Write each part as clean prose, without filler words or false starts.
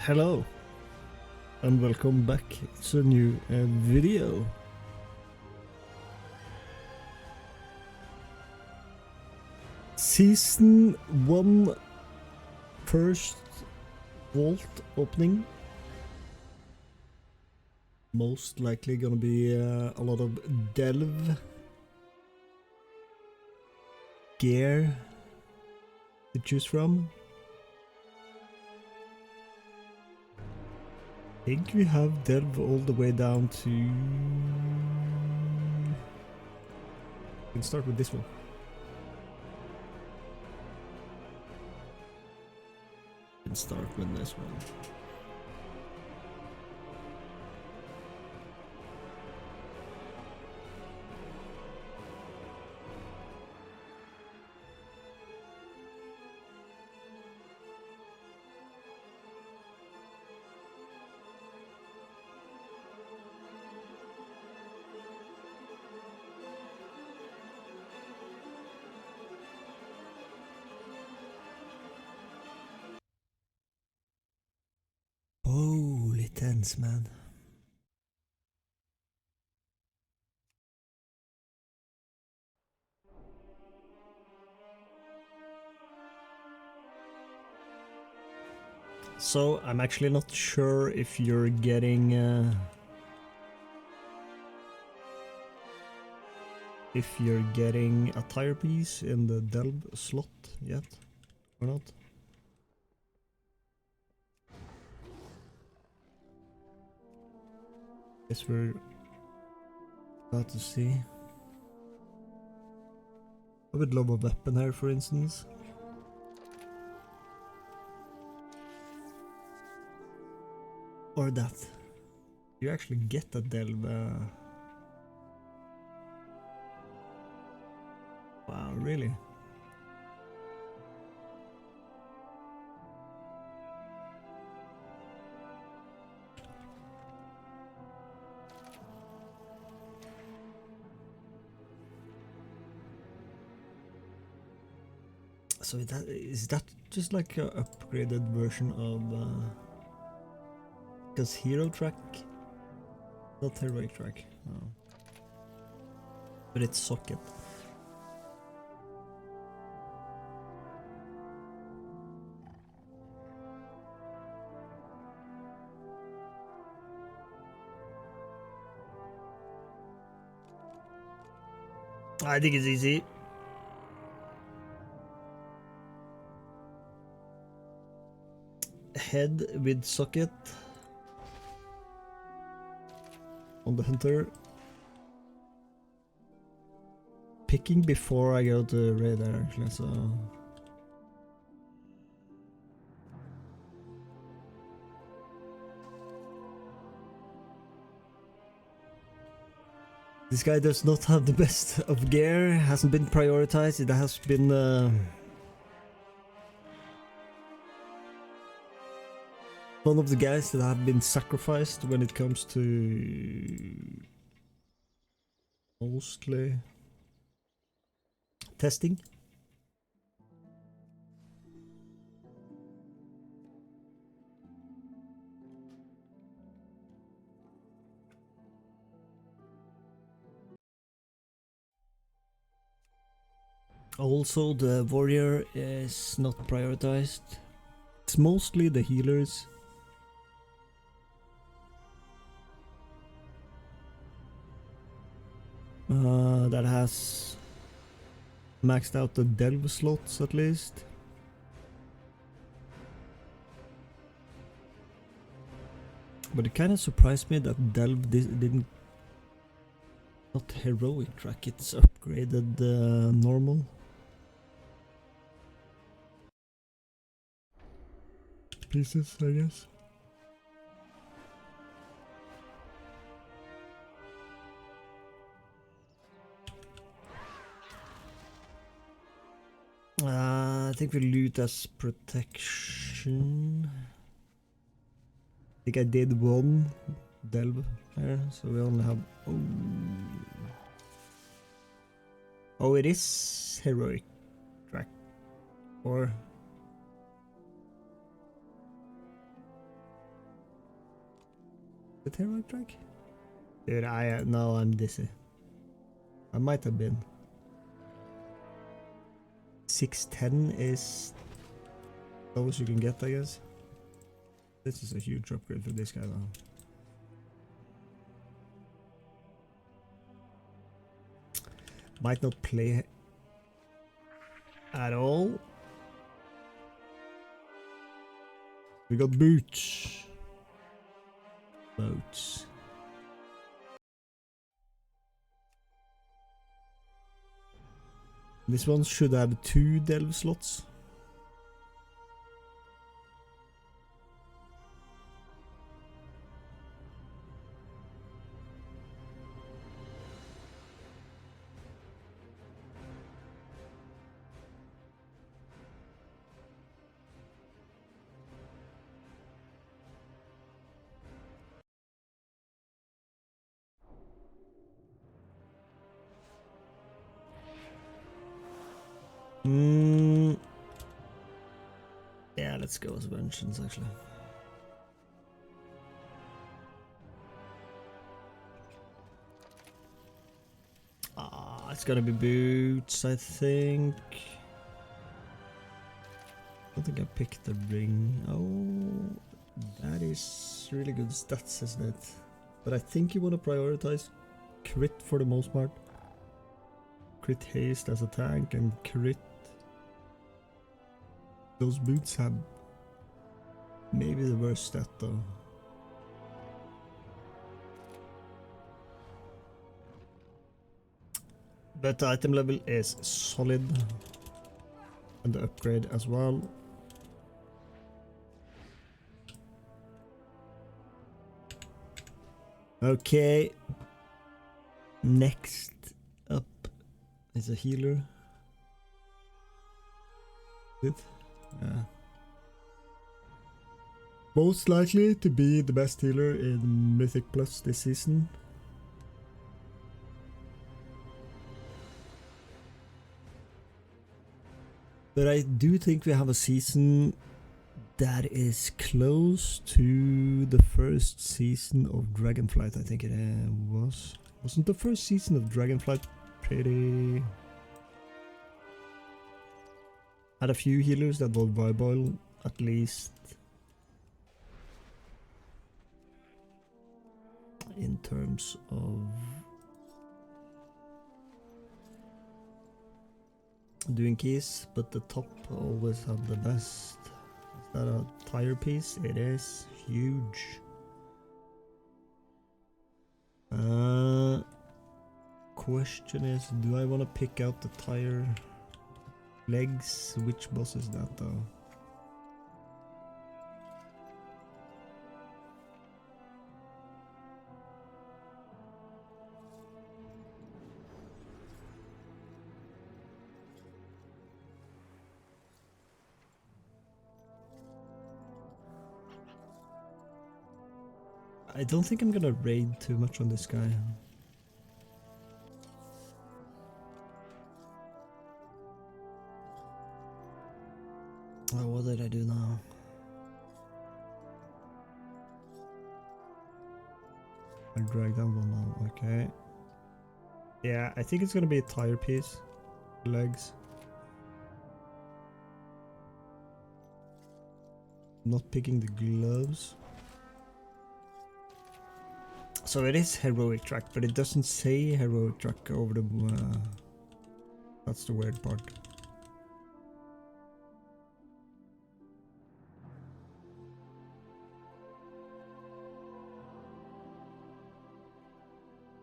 Hello and welcome back to a new video. Season 1 first vault opening. Most likely gonna be a lot of delve gear to choose from. I think we have delve all the way down to... We can start with this one. We can start with this one. Holy tense, man. So I'm actually not sure if you're getting a tire piece in the delve slot yet or not. Guess we're about to see. I would love a weapon here, for instance. Or that. You actually get a delve. Wow, really? So is that just like a upgraded version of because hero track, not heroic track, oh. But it's socket. I think it's easy. Head with socket on the hunter. Picking before I go to radar actually, so this guy does not have the best of gear, hasn't been prioritized, it has been one of the guys that have been sacrificed when it comes to mostly testing. Also, the warrior is not prioritized. It's mostly the healers. That has maxed out the delve slots at least. But it kind of surprised me that delve didn't, not heroic track, it's upgraded normal. Pieces, I guess. I think we loot as protection. I think I did one delve here, so we only have... Oh, it is heroic track. Or The heroic track? Dude, no, I'm dizzy. I might have been. 610 is lowest you can get, I guess. This is a huge upgrade for this guy though. Might not play at all. We got boots. Boats. This one should have 2 delve slots. Yeah, let's go as vengeance actually. It's gonna be boots, I think. I don't think I picked the ring. Oh, that is really good stats, isn't it? But I think you want to prioritize crit for the most part. Crit haste as a tank and crit. Those boots have maybe the worst stat though. But the item level is solid. And the upgrade as well. Okay. Next up is a healer. Yeah. Most likely to be the best healer in Mythic Plus this season. But I do think we have a season that is close to the first season of Dragonflight, I think it was. Wasn't the first season of Dragonflight pretty... Had a few healers that were viable, at least in terms of doing keys, but the top always have the best. Is that a tire piece? It is huge. Question is, do I want to pick out the tire legs? Which boss is that though? I don't think I'm gonna raid too much on this guy. Oh, what did I do now? I dragged down one now, okay. Yeah, I think it's gonna be a tire piece. Legs. Not picking the gloves. So it is heroic track, but it doesn't say heroic track over the... that's the weird part.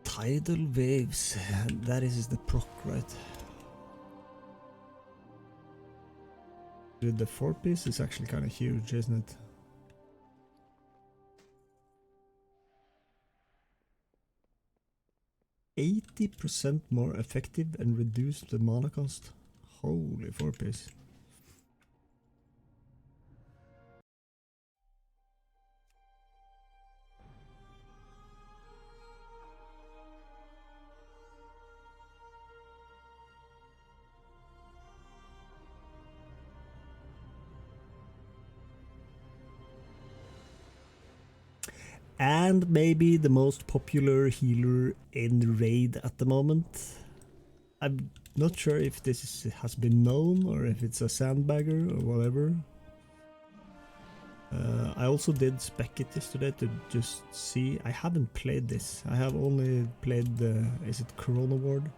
Tidal waves, that is the proc, right? Dude, the 4-piece is actually kind of huge, isn't it? %80 more effective and reduce the mana cost. Holy 4-piece. And maybe the most popular healer in the raid at the moment. I'm not sure if has been known or if it's a sandbagger or whatever. I also did spec it yesterday to just see. I haven't played this. I have only played the, is it Corona Ward?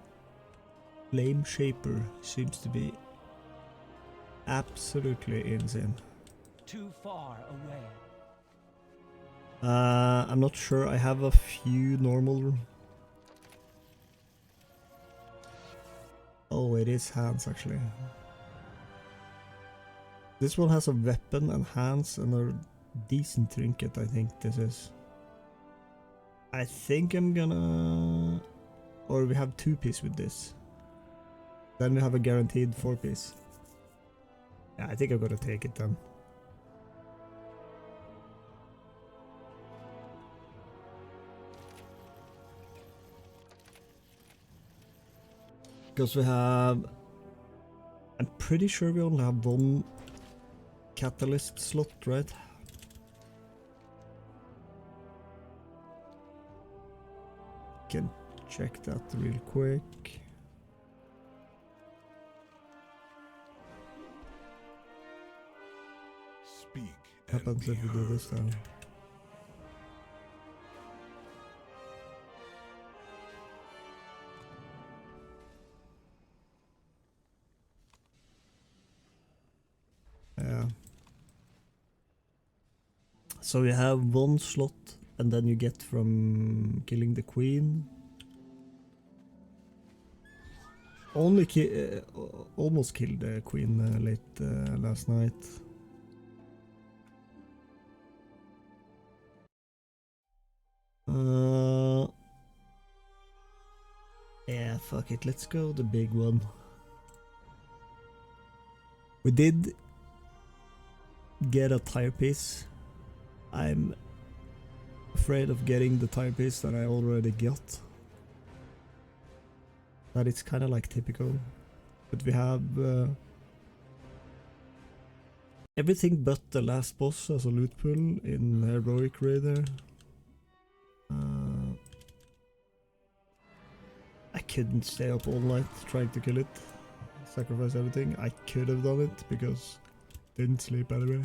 Flame Shaper seems to be absolutely insane. Too far away. I'm not sure. I have a few normal. Oh, it is hands actually. This one has a weapon and hands and a decent trinket, I think this is. I think I'm gonna... Or we have 2-piece with this. Then we have a guaranteed 4-piece. Yeah, I think I'm gonna take it then. Because we have... I'm pretty sure we only have one catalyst slot, right? Can check that real quick. Speak. What happens if we do this then? Yeah. So you have one slot and then you get from killing the queen. Almost killed the queen late last night. Yeah, fuck it, let's go the big one. We did get a tire piece. I'm afraid of getting the tire piece that I already got. That it's kind of like typical. But we have everything but the last boss as a loot pool in Heroic Raider. I couldn't stay up all night trying to kill it. Sacrifice everything. I could have done it because I didn't sleep anyway.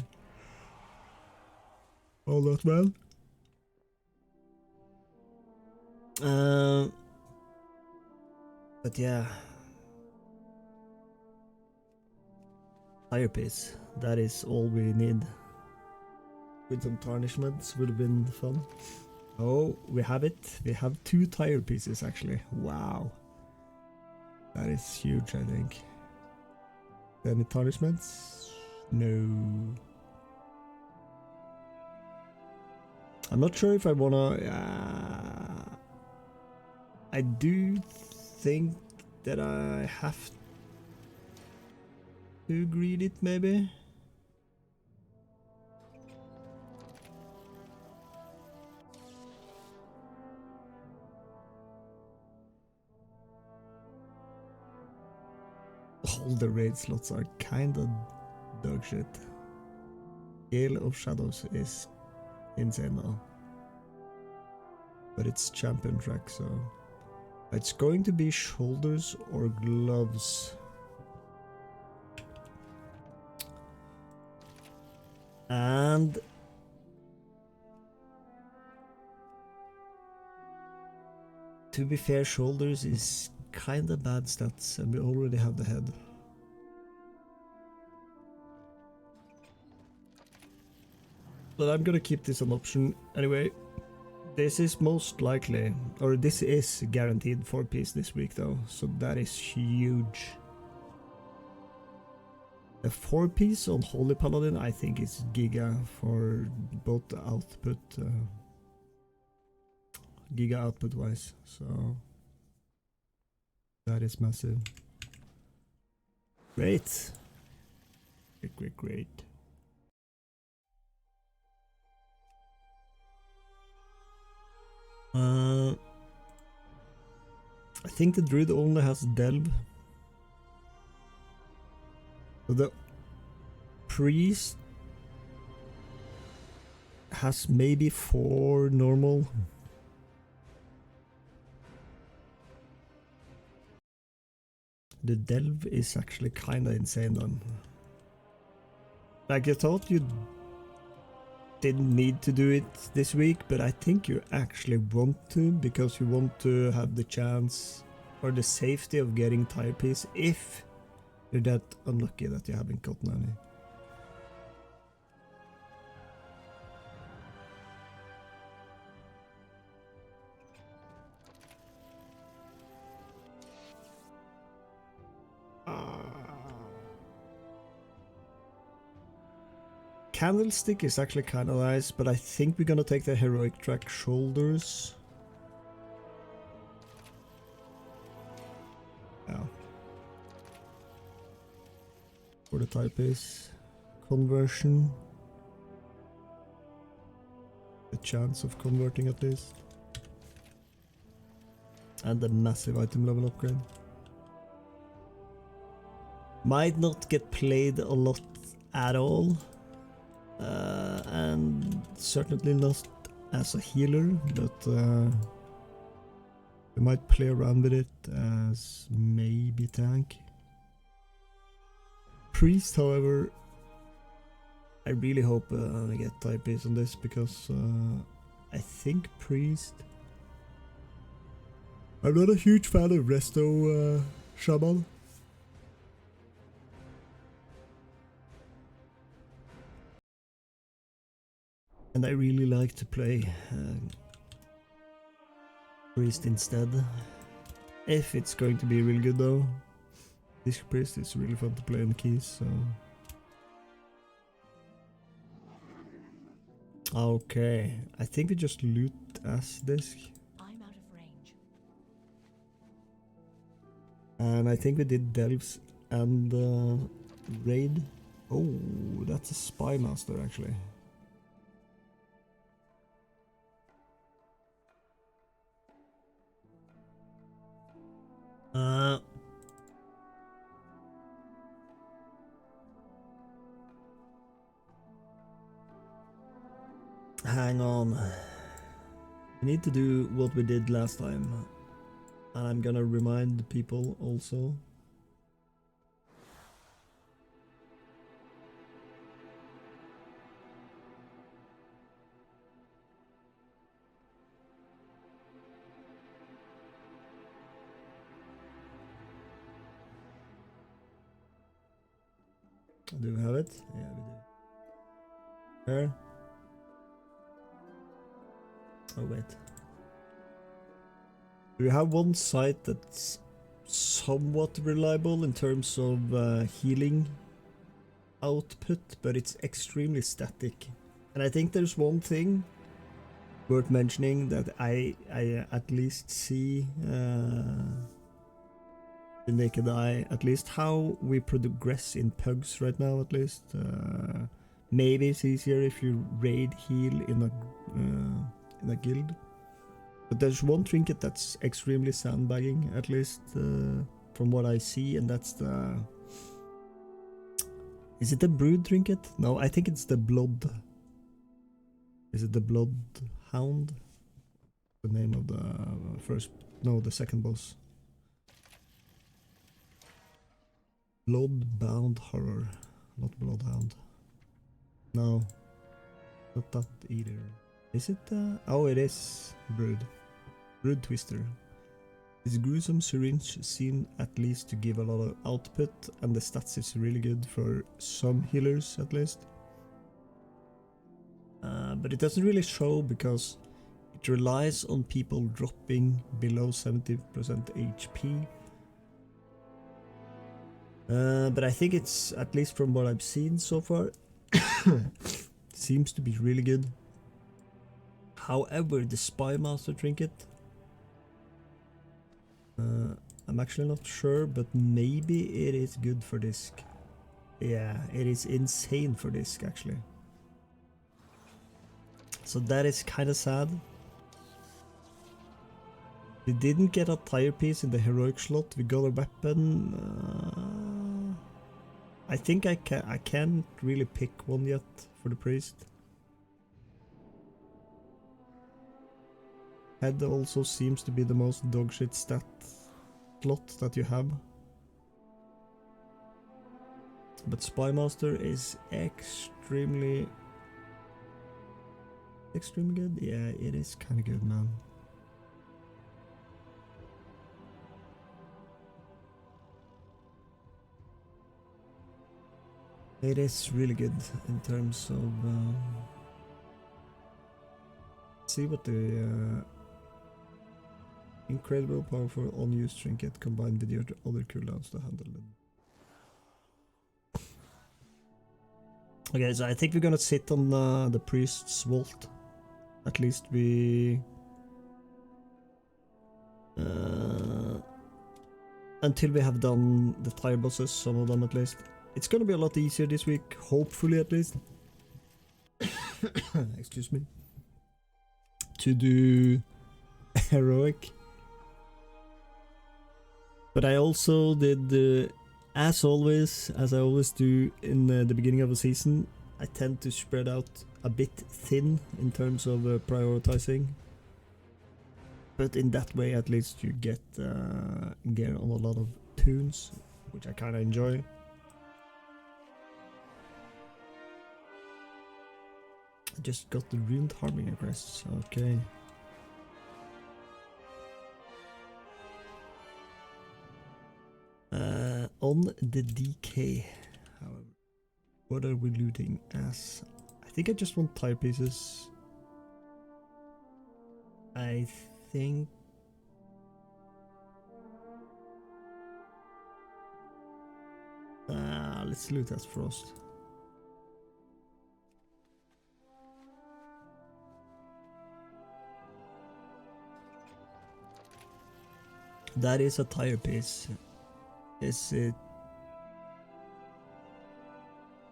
All that well. But yeah. Tire piece. That is all we need. With some tarnishments would have been fun. Oh, we have it. We have 2 tire pieces actually. Wow. That is huge, I think. Any tarnishments? No. I'm not sure if I wanna... I do think that I have to greed it maybe. All the raid slots are kinda dog shit. Gale of Shadows is insane now. But it's champion track, so... It's going to be shoulders or gloves. And... to be fair, shoulders is kinda bad stats and we already have the head. But I'm gonna keep this an option anyway. This is most likely, or this is guaranteed 4-piece this week though, so that is huge. A 4-piece on Holy Paladin I think is giga for both the output, giga output wise, so that is massive. Great. Great. I think the Druid only has Delve. So the Priest has maybe 4 normal. The delve is actually kinda insane then. Like I thought you didn't need to do it this week, but I think you actually want to, because you want to have the chance or the safety of getting tire piece if you're that unlucky that you haven't gotten any. Candlestick is actually kind of nice, but I think we're gonna take the heroic track shoulders. Yeah. For the type is conversion. The chance of converting at least. And the massive item level upgrade. Might not get played a lot at all. And certainly not as a healer, but we might play around with it as maybe tank. Priest, however, I really hope I get type A's on this, because I think Priest... I'm not a huge fan of Resto Shaman. And I really like to play Priest instead. If it's going to be real good though. This Priest is really fun to play on keys, so... Okay, I think we just loot as disc. I'm out of range. And I think we did Delves and Raid. Oh, that's a Spy Master actually. Hang on. We need to do what we did last time. And I'm gonna remind people also. Do we have it? Yeah, we do. Here. Oh wait. We have one site that's somewhat reliable in terms of healing output, but it's extremely static. And I think there's one thing worth mentioning that I at least see the naked eye, at least how we progress in pugs right now at least. Maybe it's easier if you raid heal in a guild. But there's one trinket that's extremely sandbagging, at least from what I see, and that's the... Is it the brood trinket? No, I think it's the blood. Is it the blood hound? The name of the first... No, the second boss. Bloodbound horror, not bloodhound. No, not that either. Is it? Oh, it is brood. Brood twister. This gruesome syringe seemed at least to give a lot of output, and the stats is really good for some healers at least. But it doesn't really show because it relies on people dropping below 70% HP. But I think it's, at least from what I've seen so far, seems to be really good. However, the Spy Master trinket, I'm actually not sure, but maybe it is good for disc. Yeah, it is insane for disc actually. So that is kind of sad. We didn't get a tire piece in the heroic slot. We got a weapon. I think I can't really pick one yet for the priest. head also seems to be the most dogshit stat slot that you have. But Spymaster is extremely good. Yeah, it is kind of good, man. It is really good in terms of see what the incredible powerful unused trinket combined with your other cooldowns to handle it. Okay, so I think we're gonna sit on the priest's vault. At least we until we have done the tier bosses, some of them at least. It's gonna be a lot easier this week, hopefully at least. Excuse me. To do heroic. But I also did, as always, as I always do in the beginning of a season, I tend to spread out a bit thin in terms of prioritizing. But in that way, at least you get gear on a lot of tunes, which I kind of enjoy. I just got the ruined harbinger crests. Okay. On the DK, however, what are we looting as? I think I just want tire pieces. I think let's loot as frost. That is a tire piece. Is it?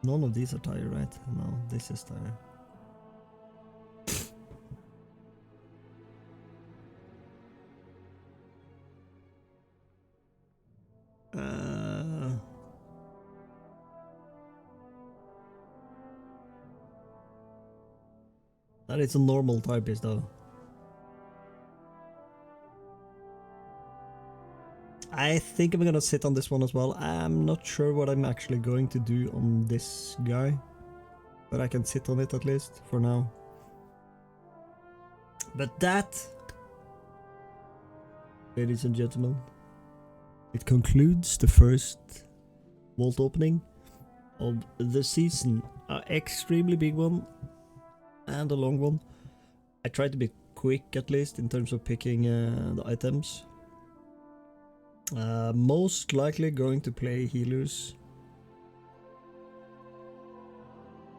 None of these are tire, right? No, this is tire. That is a normal tire piece though. I think I'm gonna sit on this one as well. I'm not sure what I'm actually going to do on this guy, but I can sit on it at least for now. But that, ladies and gentlemen, it concludes the first vault opening of the season. An extremely big one and a long one. I tried to be quick at least in terms of picking the items. Most likely going to play healers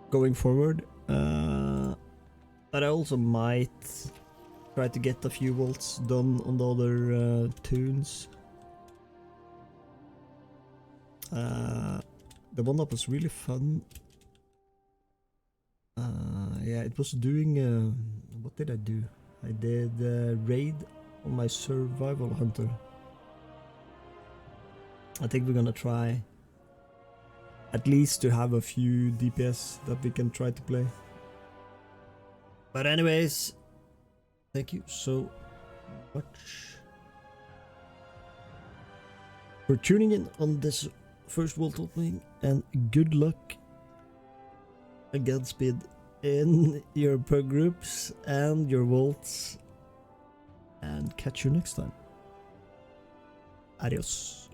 going forward, but I also might try to get a few vaults done on the other tunes. The one that was really fun, yeah, it was doing, what did I do? I did raid on my survival hunter. I think we're gonna try at least to have a few DPS that we can try to play. But anyways, thank you so much for tuning in on this first vault opening, and good luck and Godspeed in your per groups and your vaults, and catch you next time. Adios.